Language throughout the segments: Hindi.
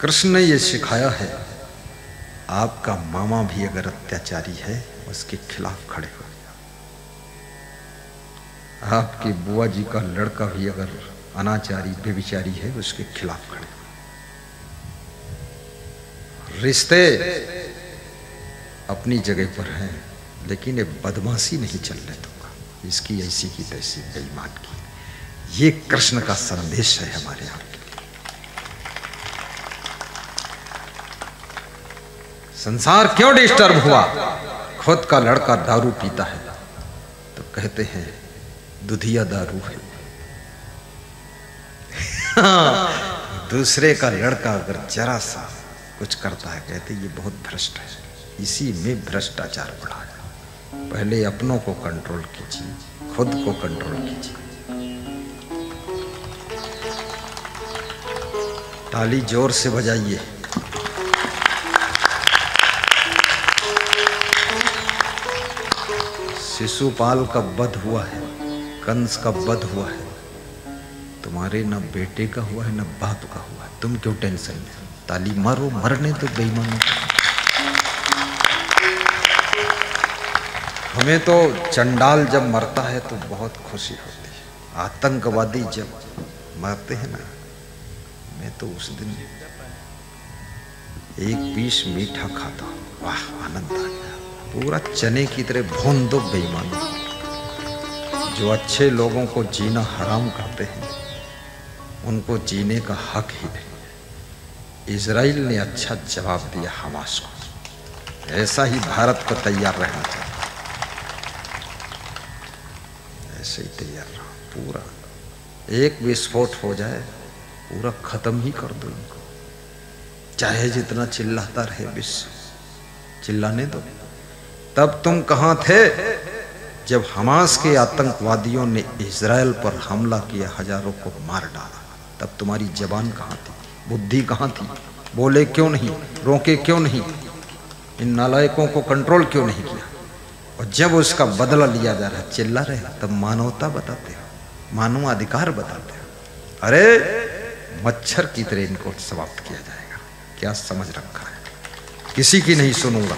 कृष्ण ने ये सिखाया है, आपका मामा भी अगर अत्याचारी है उसके खिलाफ खड़े हो। आपकी बुआ जी का लड़का भी अगर अनाचारी बेविचारी है उसके खिलाफ खड़े हो। रिश्ते अपनी जगह पर हैं, लेकिन ये बदमाशी नहीं चलने दूंगा, इसकी ऐसी की तैसी बेईमान की। ये कृष्ण का संदेश है हमारे यहाँ के लिए। संसार क्यों डिस्टर्ब हुआ? खुद का लड़का दारू पीता है तो कहते हैं दुधिया दारू है। दूसरे का लड़का अगर जरा सा कुछ करता है कहते ये बहुत भ्रष्ट है। इसी में भ्रष्टाचार बढ़ा है। पहले अपनों को कंट्रोल कीजिए, खुद को कंट्रोल कीजिए। ताली जोर से बजाइए। शिशुपाल का वध हुआ है, कंस का वध हुआ है, तुम्हारे न बेटे का हुआ है न बाप का हुआ है, तुम क्यों टेंशन में? ताली मारो, मरने तो बेईमानों। हमें तो चंडाल जब मरता है तो बहुत खुशी होती है, आतंकवादी जब मरते हैं ना, मैं तो उस दिन एक पीस मीठा खाता हूँ, वाह आनंद आ गया। पूरा चने की तरह भून दो बेईमानों। जो अच्छे लोगों को जीना हराम करते हैं उनको जीने का हक ही नहीं। इजराइल ने अच्छा जवाब दिया हमास को। ऐसा ही भारत को तैयार रहना चाहिए, ऐसे ही तैयार रहो। पूरा एक विस्फोट हो जाए पूरा खत्म ही कर दो इनको, चाहे जितना चिल्लाता रहे विश्व, चिल्लाने दो। तब तुम कहां थे जब हमास के आतंकवादियों ने इजराइल पर हमला किया, हजारों को मार डाला? तब तुम्हारी जबान कहां थी, बुद्धि कहां थी? बोले क्यों नहीं, रोके क्यों नहीं, इन नालायकों को कंट्रोल क्यों नहीं किया? और जब उसका बदला लिया जा रहा, चिल्ला रहे, तब मानवता बताते हो, मानवाधिकार बताते हो। अरे मच्छर की तरह इनको समाप्त किया जाएगा। क्या समझ रखा है? किसी की नहीं सुनूंगा।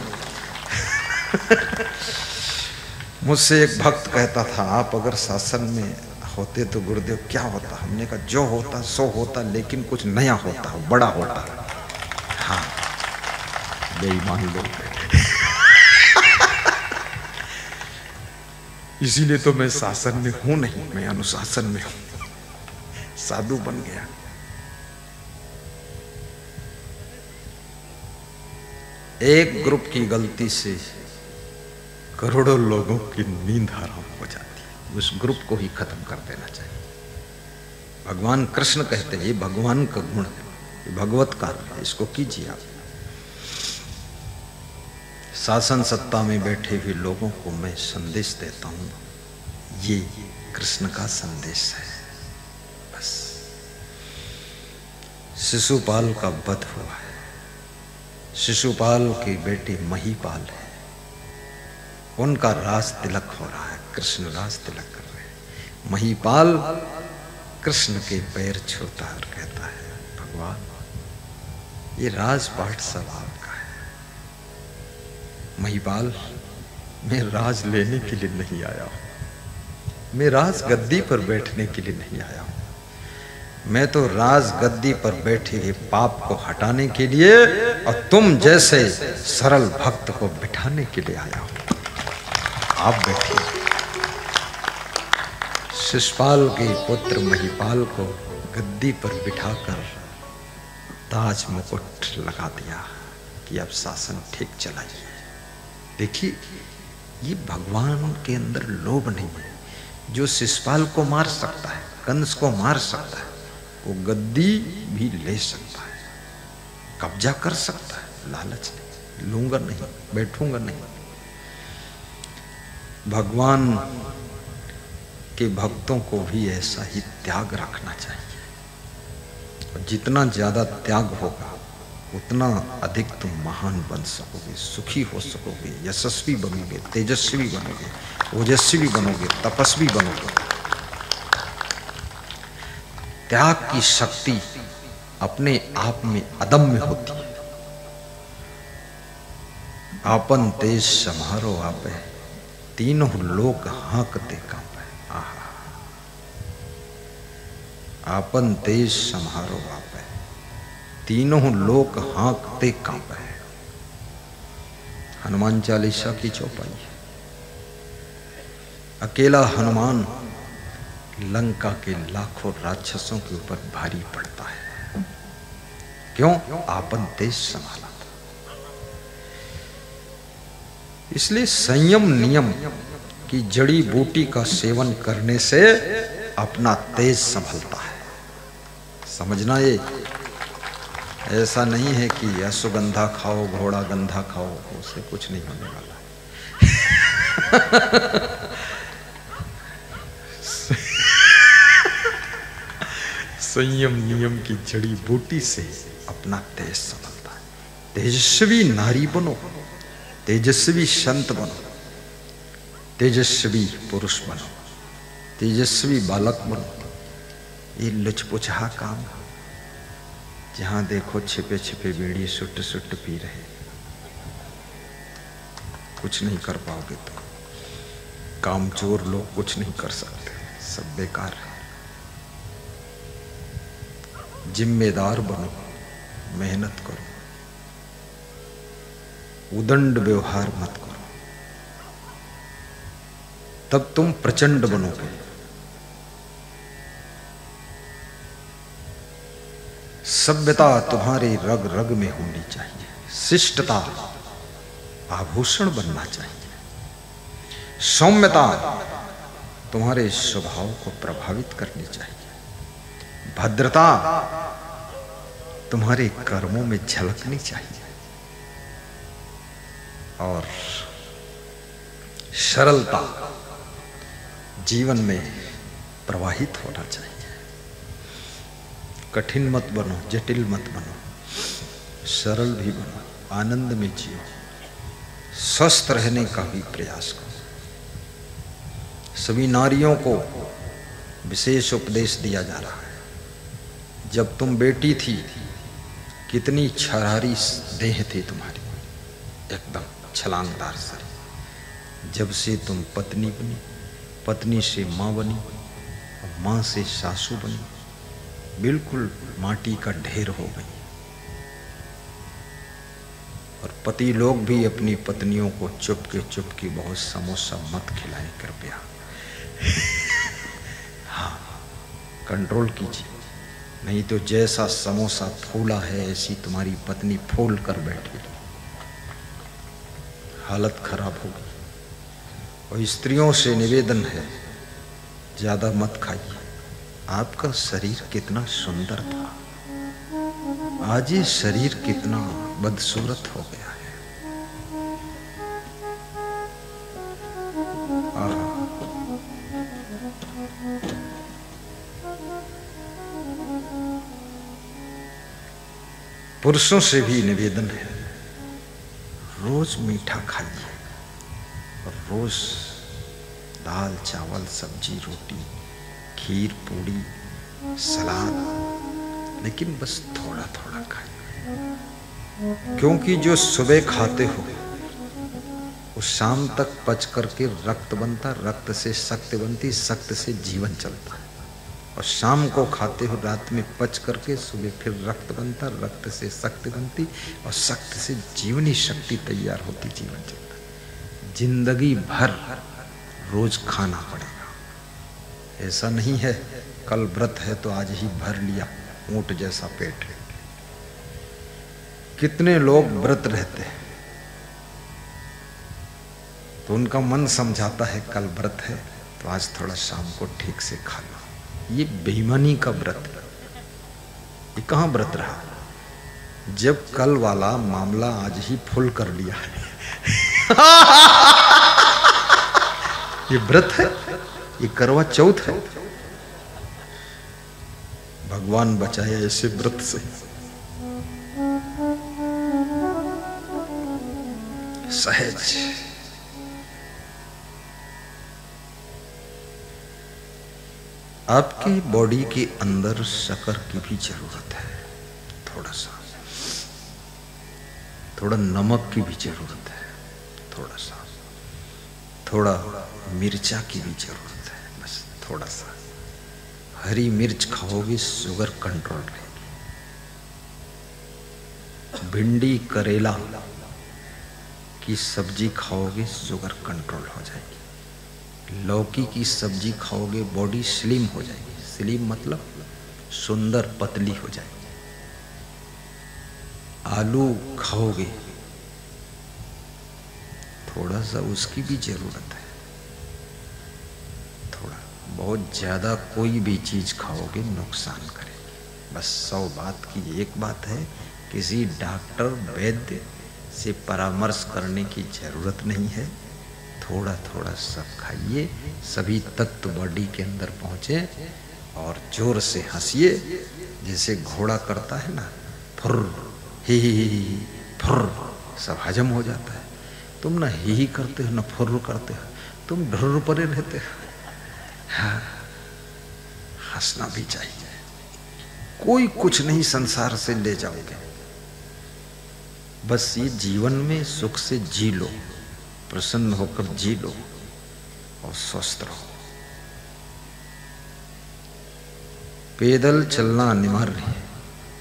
मुझसे एक भक्त कहता था, आप अगर शासन में होते तो गुरुदेव क्या होता? हमने कहा जो होता सो होता, लेकिन कुछ नया होता, बड़ा होता। हाँ, बेईमान लोग। इसीलिए तो मैं शासन में हूं नहीं, मैं अनुशासन में हूं, साधु बन गया। एक ग्रुप की गलती से करोड़ों लोगों की नींद हराम हो जाती है, उस ग्रुप को ही खत्म कर देना चाहिए। भगवान कृष्ण कहते हैं ये भगवान का गुण है, ये भगवत कार्य है, इसको कीजिए आप। शासन सत्ता में बैठे हुए लोगों को मैं संदेश देता हूं, ये कृष्ण का संदेश है। बस शिशुपाल का वध हुआ है, शिशुपाल की बेटी महिपाल है, उनका राज तिलक हो रहा है, कृष्ण राज तिलक कर रहे हैं। महिपाल कृष्ण के पैर छूता है और कहता है भगवान ये राजपाट सब आपका है। महिपाल मैं राज लेने के लिए नहीं आया हूं, मैं राज गद्दी पर बैठने के लिए नहीं आया हूं, मैं तो राज गद्दी पर बैठे हुए पाप को हटाने के लिए और तुम जैसे सरल भक्त को बिठाने के लिए आया हूं। आप बैठिए। शिशुपाल के पुत्र महिपाल को गद्दी पर बिठाकर ताज मुकुट लगा दिया कि अब शासन ठीक चलाइए। देखिए ये भगवान के अंदर लोभ नहीं है। जो शिशुपाल को मार सकता है, कंस को मार सकता है, वो गद्दी भी ले सकता है, कब्जा कर सकता है। लालच नहीं, लूंगा नहीं, बैठूंगा नहीं। भगवान के भक्तों को भी ऐसा ही त्याग रखना चाहिए। और जितना ज्यादा त्याग होगा उतना अधिक तुम महान बन सकोगे, सुखी हो सकोगे, यशस्वी बनोगे, तेजस्वी बनोगे, ओजस्वी बनोगे, तपस्वी बनोगे। त्याग की शक्ति अपने आप में अदम्य होती है। आपन तेज समारो आपे, तीनों लोक हाँकते कांपे। आहा, आपन तेज समारो आपे, तीनों लोक हाँकते कांपे। हनुमान चालीसा की चौपाई है। अकेला हनुमान लंका के लाखों राक्षसों के ऊपर भारी पड़ता है। क्यों? आपन तेज संभाला था। इसलिए संयम नियम की जड़ी बूटी का सेवन करने से अपना तेज संभलता है। समझना, ये ऐसा नहीं है कि अश्वगंधा खाओ घोड़ा गंधा खाओ, उससे कुछ नहीं होने वाला। संयम नियम की जड़ी बूटी से अपना तेज संभलता है। तेजस्वी नारी बनो, तेजस्वी संत बनो, तेजस्वी पुरुष बनो, तेजस्वी बालक बनो। ये लुचपुचहा काम, जहां देखो छिपे छिपे बीड़ी सुट सुट पी रहे, कुछ नहीं कर पाओगे। तो कामचोर लोग कुछ नहीं कर सकते, सब बेकार है। जिम्मेदार बनो, मेहनत करो, उदंड व्यवहार मत करो, तब तुम प्रचंड बनोगे। सभ्यता तुम्हारे रग रग में होनी चाहिए, शिष्टता आभूषण बनना चाहिए, सौम्यता तुम्हारे स्वभाव को प्रभावित करनी चाहिए, भद्रता तुम्हारे कर्मों में झलकनी चाहिए, और सरलता जीवन में प्रवाहित होना चाहिए। कठिन मत बनो, जटिल मत बनो, सरल भी बनो, आनंद में जियो, स्वस्थ रहने का भी प्रयास करो। सभी नारियों को विशेष उपदेश दिया जा रहा है। जब तुम बेटी थी, कितनी छरारी देह थी तुम्हारी, एकदम छलांगदार शरीर। जब से तुम पत्नी बनी, पत्नी से माँ बनी, और माँ से सासू बनी, बिल्कुल माटी का ढेर हो गई। और पति लोग भी अपनी पत्नियों को चुपके बहुत समोसा मत खिलाएं कृपया। हाँ, कंट्रोल कीजिए, नहीं तो जैसा समोसा फूला है ऐसी तुम्हारी पत्नी फूल कर बैठेगी, हालत खराब होगी। और स्त्रियों से निवेदन है, ज्यादा मत खाइए। आपका शरीर कितना सुंदर था, आज ये शरीर कितना बदसूरत हो गया है। पुरुषों से भी निवेदन है, रोज मीठा खाइए, और रोज दाल चावल सब्जी रोटी खीर पूड़ी सलाद, लेकिन बस थोड़ा थोड़ा खाइए। क्योंकि जो सुबह खाते हो वो शाम तक पच करके रक्त बनता, रक्त से शक्ति बनती, शक्ति से जीवन चलता है। और शाम को खाते हो रात में पच करके, सुबह फिर रक्त बनता, रक्त से शक्ति बनती, और शक्ति से जीवनी शक्ति तैयार होती, जीवन चलता। जिंदगी भर रोज खाना पड़ेगा। ऐसा नहीं है कल व्रत है तो आज ही भर लिया, ऊंट जैसा पेट है। कितने लोग व्रत रहते हैं तो उनका मन समझाता है कल व्रत है तो आज थोड़ा शाम को ठीक से खा लो। ये बेईमानी का व्रत है। ये कहाँ व्रत रहा, जब कल वाला मामला आज ही फुल कर लिया है। ये व्रत है, ये करवा चौथ है। भगवान बचाए ऐसे व्रत से। सहज आपकी बॉडी के अंदर शक्कर की भी जरूरत है। थोड़ा सा, थोड़ा नमक की भी जरूरत है, थोड़ा सा, थोड़ा मिर्चा की भी जरूरत है, बस थोड़ा सा। हरी मिर्च खाओगे शुगर कंट्रोल रहेगी। भिंडी करेला की सब्जी खाओगे शुगर कंट्रोल हो जाएगी। लौकी की सब्जी खाओगे बॉडी स्लिम हो जाएगी। स्लिम मतलब सुंदर पतली हो जाएगी। आलू खाओगे थोड़ा सा उसकी भी जरूरत है, थोड़ा, बहुत ज्यादा कोई भी चीज खाओगे नुकसान करेगी। बस 100 बात की एक बात है, किसी डॉक्टर वैद्य से परामर्श करने की जरूरत नहीं है। थोड़ा थोड़ा सब खाइए, सभी तत्व बॉडी के अंदर पहुंचे और जोर से हंसिए, जैसे घोड़ा करता है ना, फुर ही फुर, सब हजम हो जाता है। तुम ना ही करते हो ना फुर करते हो, तुम ढुर्र परे रहते हो। हाँ, हंसना भी चाहिए। कोई कुछ नहीं संसार से ले जाओगे, बस ये जीवन में सुख से जी लो, प्रसन्न होकर जी लो और स्वस्थ रहो। पैदल चलना अनिवार्य है।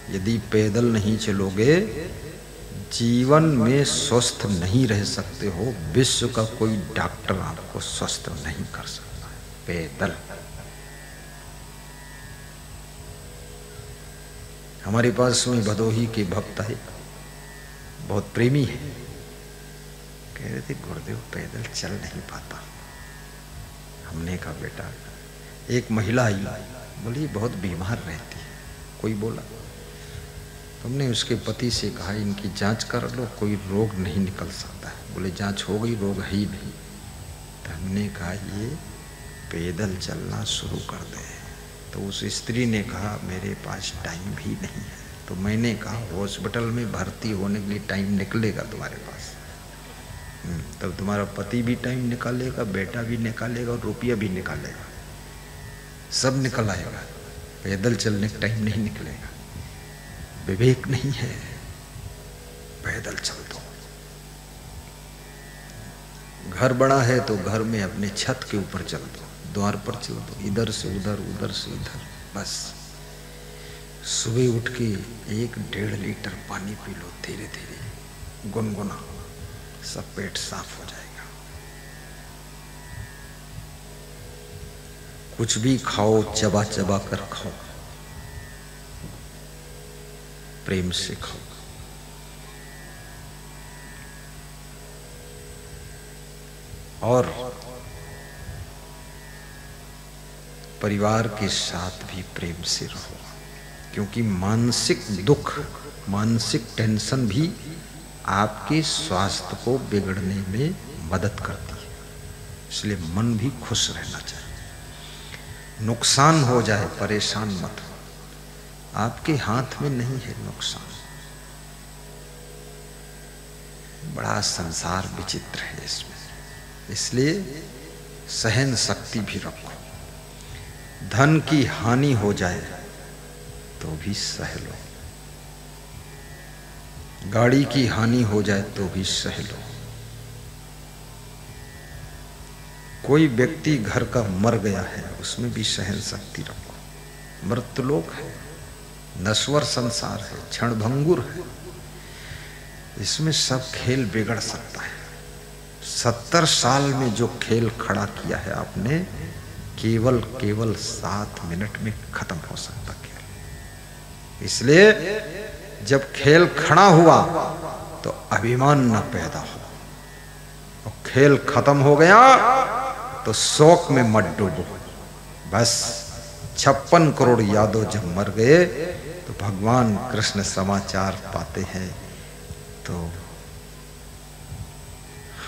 यदि पैदल नहीं चलोगे, जीवन में स्वस्थ नहीं रह सकते हो। विश्व का कोई डॉक्टर आपको स्वस्थ नहीं कर सकता है पैदल। हमारे पास में भदोही के भक्त है, बहुत प्रेमी है, कह रहे थे गुरुदेव पैदल चल नहीं पाता। हमने कहा बेटा, एक महिला आई, बोली बहुत बीमार रहती है। कोई बोला, तुमने उसके पति से कहा इनकी जांच कर लो, कोई रोग नहीं निकल सकता है। बोले जांच हो गई, रोग है ही नहीं। तो हमने कहा ये पैदल चलना शुरू कर दे। तो उस स्त्री ने कहा मेरे पास टाइम भी नहीं है। तो मैंने कहा हॉस्पिटल में भर्ती होने के लिए टाइम निकलेगा तुम्हारे पास, तब तुम्हारा पति भी टाइम निकालेगा, बेटा भी निकालेगा और रुपया भी निकालेगा, सब निकल आएगा। पैदल चलने का टाइम नहीं निकलेगा। विवेक नहीं है, पैदल चल दो। घर बड़ा है तो घर में अपने छत के ऊपर चल दो, द्वार पर चल दो, इधर से उधर, उधर से इधर, बस। सुबह उठ के 1-1.5 लीटर पानी पी लो, धीरे धीरे गुनगुना, सब पेट साफ हो जाएगा। कुछ भी खाओ चबा चबा कर खाओ, प्रेम से खाओ। और परिवार के साथ भी प्रेम से रहो, क्योंकि मानसिक दुख, मानसिक टेंशन भी आपके स्वास्थ्य को बिगड़ने में मदद करती है। इसलिए मन भी खुश रहना चाहिए। नुकसान हो जाए परेशान मत हो, आपके हाथ में नहीं है नुकसान। बड़ा संसार विचित्र है इसमें, इसलिए सहन शक्ति भी रखो। धन की हानि हो जाए तो भी सह लो, गाड़ी की हानि हो जाए तो भी सह लो। कोई व्यक्ति घर का मर गया है, उसमें भी सहन शक्ति रखो। मृत्युलोक है, नश्वर संसार है, क्षणभंगुर है, इसमें सब खेल बिगड़ सकता है। 70 साल में जो खेल खड़ा किया है आपने, केवल 7 मिनट में खत्म हो सकता खेल। इसलिए जब खेल खड़ा हुआ तो अभिमान न पैदा हो, और खेल खत्म हो गया तो शोक में मत डूबो। बस 56 करोड़ यादव जब मर गए तो भगवान कृष्ण समाचार पाते हैं तो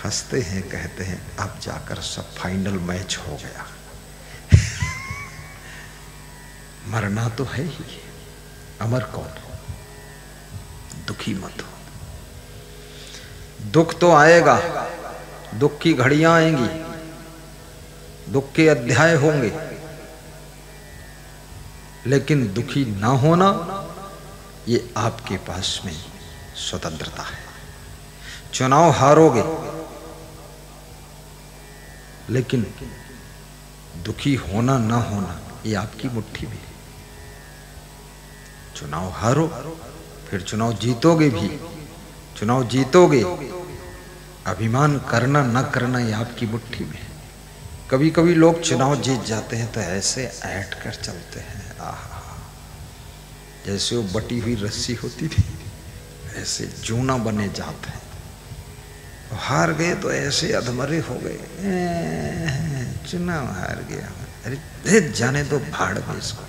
हंसते हैं, कहते हैं अब जाकर सब फाइनल मैच हो गया। मरना तो है ही, अमर कौन? दुखी मत हो। दुख तो आएगा, दुख की घड़ियां आएंगी, दुख के अध्याय होंगे, लेकिन दुखी ना होना ये आपके पास में स्वतंत्रता है। चुनाव हारोगे, लेकिन दुखी होना ना होना ये आपकी मुट्ठी में है। चुनाव हारो, फिर चुनाव जीतोगे भी, चुनाव जीतोगे, अभिमान करना ना करना ये आपकी मुट्ठी में है। कभी कभी लोग चुनाव जीत जाते हैं तो ऐसे ऐट कर चलते हैं, आहा, जैसे वो बटी हुई रस्सी होती थी, ऐसे जूना बने जाते हैं। हार गए तो ऐसे अधमरे हो गए, चुनाव हार गया, अरे जाने दो भाड़ में इसको,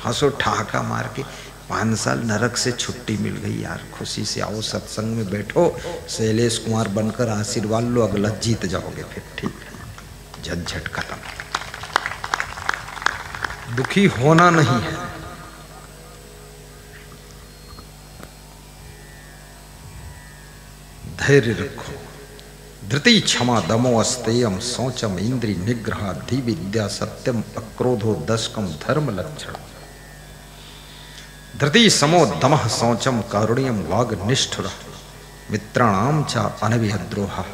हंसो ठहाका मार के 5 साल नरक से छुट्टी मिल गई यार, खुशी से आओ सत्संग में बैठो, शैलेश कुमार बनकर आशीर्वाद लो, अगला जीत जाओगे फिर, ठीक है, झंझट खत्म। दुखी होना नहीं है। धैर्य रखो। धृति क्षमा दमो अस्तेयम शौचम इंद्रिय निग्रह धि विद्या सत्यम अक्रोधो दशकम धर्म लक्षण। धृति समो दमः शौचम कारुण्यम वाग निष्ठुर मित्राणाम च अनविहद्रोह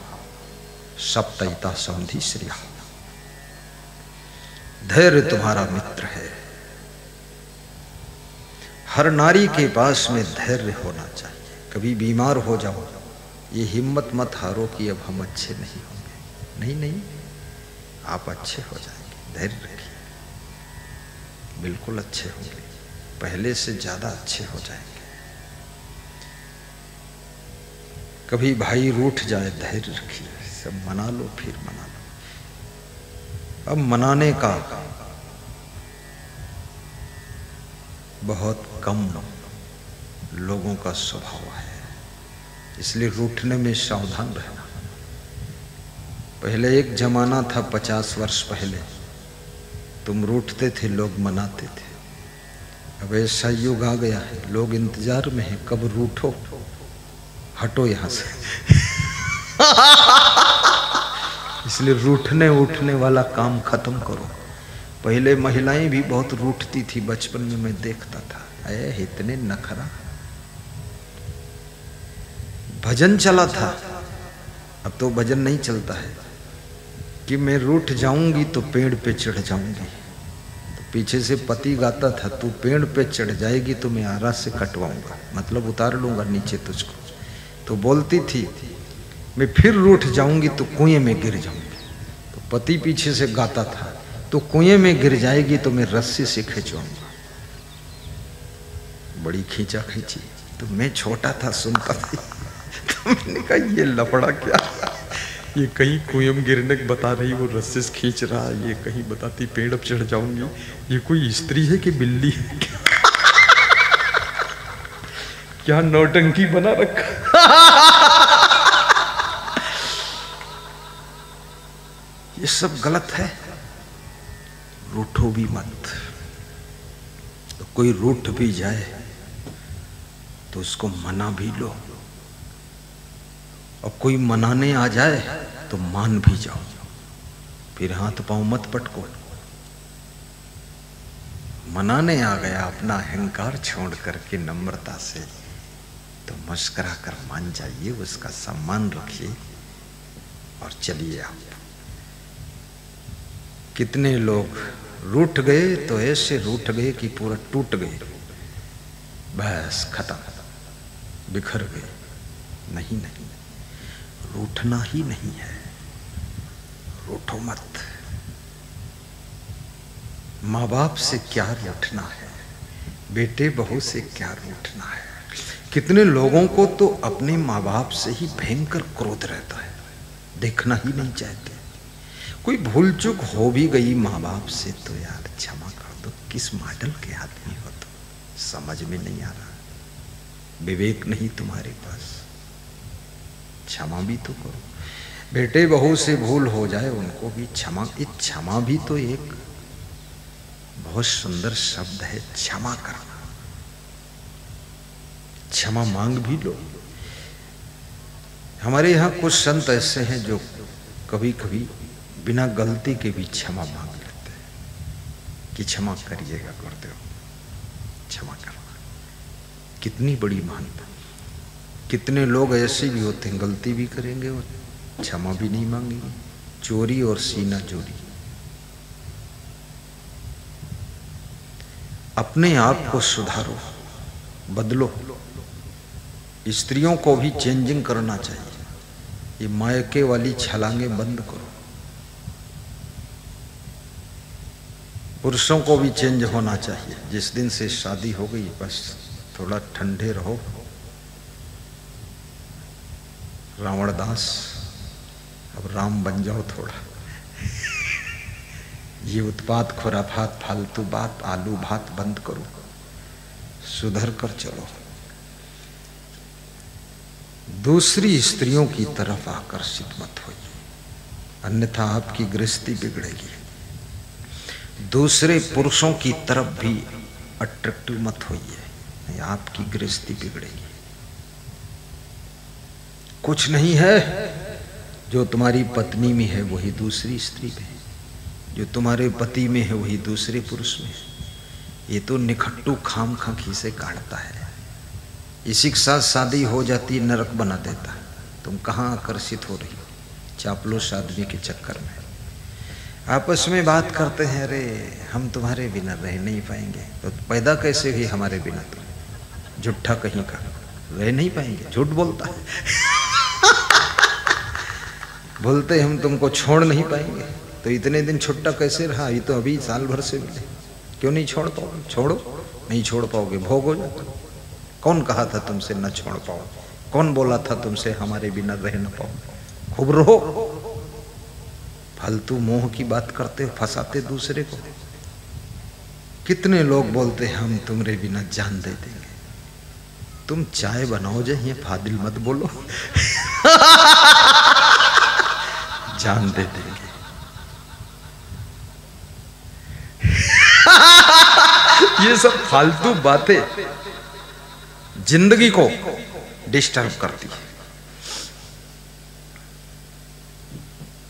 सप्तैता समधि श्रिया। धैर्य तुम्हारा मित्र है। हर नारी के पास में धैर्य होना चाहिए। कभी बीमार हो जाओ, ये हिम्मत मत हारो कि अब हम अच्छे नहीं होंगे, नहीं नहीं, आप अच्छे हो जाएंगे, धैर्य रखिए, बिल्कुल अच्छे होंगे, पहले से ज्यादा अच्छे हो जाएंगे। कभी भाई रूठ जाए, धैर्य रखिए, सब मना लो, फिर मना लो। अब मनाने का बहुत कम लोगों का स्वभाव है, इसलिए रूठने में सावधान रहना। पहले एक जमाना था 50 वर्ष पहले, तुम रूठते थे, लोग मनाते थे। अब ऐसा युग आ गया है, लोग इंतजार में हैं, कब रूठो, हटो यहां से। इसलिए रूठने उठने वाला काम खत्म करो। पहले महिलाएं भी बहुत रूठती थी, बचपन में मैं देखता था, अरे इतने नखरा। भजन चला था, अब तो भजन नहीं चलता है कि मैं रूठ जाऊंगी तो पेड़ पे चढ़ जाऊंगी। तो पीछे से पति गाता था, तू पेड़ पे चढ़ जाएगी तो मैं आरा से कटवाऊंगा, मतलब उतार लूंगा नीचे तुझको। तो बोलती थी, मैं फिर रूठ जाऊंगी तो कुएं में गिर जाऊंगी। तो पति पीछे से गाता था, तो कुएं में गिर जाएगी तो मैं रस्सी से खींचूंगा। बड़ी खींचा खींची। तो मैं छोटा था, सुनता था। तो मैंने कहा ये लफड़ा क्या, ये कहीं कुएं में गिरने को बता रही, वो रस्सी से खींच रहा, ये कहीं बताती पेड़ पर चढ़ जाऊंगी। ये कोई स्त्री है कि बिल्ली है? क्या नौटंकी बना रखा। ये सब गलत है। रूठो भी मत। तो कोई रूठ भी जाए तो उसको मना भी लो, और कोई मनाने आ जाए तो मान भी जाओ, फिर हाथ पांव मत पटको। मनाने आ गया अपना अहंकार छोड़ करके नम्रता से, तो मुस्कुरा कर मान जाइए, उसका सम्मान रखिए और चलिए आप। कितने लोग रूठ गए तो ऐसे रूठ गए कि पूरा टूट गए, बस खत्म, बिखर गए। नहीं नहीं, रूठना ही नहीं है, रूठो मत। माँ बाप से क्या रूठना है, बेटे बहू से क्या रूठना है। कितने लोगों को तो अपने माँ बाप से ही भयंकर क्रोध रहता है, देखना ही नहीं चाहते। कोई भूल चूक हो भी गई माँ बाप से तो यार क्षमा कर दो। किस मॉडल के आदमी हो तो समझ में नहीं आ रहा, विवेक नहीं तुम्हारे पास, क्षमा भी तो करो। बेटे बहू से भूल हो जाए उनको भी क्षमा। क्षमा भी तो एक बहुत सुंदर शब्द है, क्षमा करना। क्षमा मांग भी लो। हमारे यहाँ कुछ संत ऐसे हैं जो कभी कभी बिना गलती के भी क्षमा मांग लेते हैं कि क्षमा करिएगा गुरुदेव, क्षमा करना। कितनी बड़ी महानता। कितने लोग ऐसे भी होते हैं, गलती भी करेंगे और क्षमा भी नहीं मांगेंगे। चोरी और सीना चोरी। अपने आप को सुधारो, बदलो। स्त्रियों को भी चेंजिंग करना चाहिए। ये मायके वाली छलांगे बंद करो। पुरुषों को भी चेंज होना चाहिए। जिस दिन से शादी हो गई बस थोड़ा ठंडे रहो। रावणदास, अब राम बन जाओ थोड़ा। ये उत्पात, खुराफात, फालतू बात, आलू भात बंद करो, सुधर कर चलो। दूसरी स्त्रियों की तरफ आकर्षित मत होइए, अन्यथा आपकी गृहस्थी बिगड़ेगी। दूसरे पुरुषों की तरफ भी अट्रैक्टिव मत होइए, नहीं आपकी गृहस्थी बिगड़ेगी। कुछ नहीं है जो तुम्हारी पत्नी में है वही दूसरी स्त्री में, जो तुम्हारे पति में है वही दूसरे पुरुष में। ये तो निखट्टू खाम खा से काटता है। इसी के साथ शादी हो जाती, नरक बना देता। तुम कहाँ आकर्षित हो रही हो? चापलूस आदमी के चक्कर में। आपस में बात करते हैं, अरे हम तुम्हारे बिना रह नहीं पाएंगे। तो पैदा कैसे हुई हमारे बिना? तुम झूठा कहीं का, रह नहीं पाएंगे, झूठ बोलता है। बोलते हम तुमको छोड़ नहीं पाएंगे, तो इतने दिन छुट्टा कैसे रहा? ये तो अभी साल भर से मिले, क्यों नहीं छोड़ पाओगे? छोड़ो, नहीं छोड़ पाओगे, भोग हो जाओ। कौन कहा था तुमसे न छोड़ पाओ? कौन बोला था तुमसे हमारे बिना रह न पाओ? खूब रहो। फालतू मोह की बात करते हो, फंसाते दूसरे को। कितने लोग बोलते हैं हम तुम्हारे बिना जान दे देंगे। तुम चाय बनाओ जाइए, फादिल मत बोलो। जान दे देंगे। ये सब फालतू बातें जिंदगी को डिस्टर्ब करती है।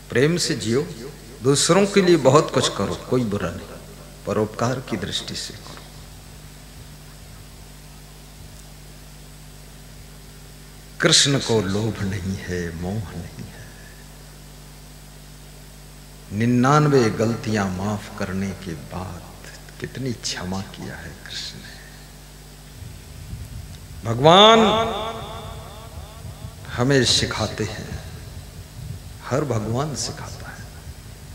प्रेम से जियो, दूसरों के लिए बहुत कुछ करो, कोई बुरा नहीं, परोपकार की दृष्टि से करो। कृष्ण को लोभ नहीं है, मोह नहीं है। 99 गलतियां माफ करने के बाद कितनी क्षमा किया है कृष्ण ने। भगवान हमें सिखाते हैं, हर भगवान सिखाता है।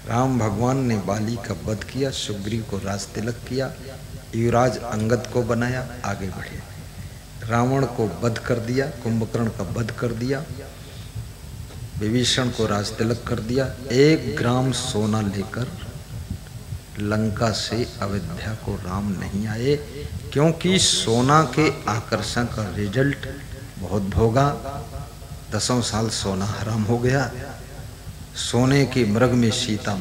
राम भगवान ने बाली का वध किया, सुग्रीव को राज तिलक किया, युवराज अंगद को बनाया, आगे बढ़े। रावण को वध कर दिया, कुंभकर्ण का वध कर दिया, विभीषण को राज तिलक कर दिया। 1 ग्राम सोना लेकर लंका से अयोध्या को राम नहीं आए, क्योंकि सोना के आकर्षण का रिजल्ट बहुत भोगा। 10 साल सोना हराम हो गया। सोने के मृग में सीता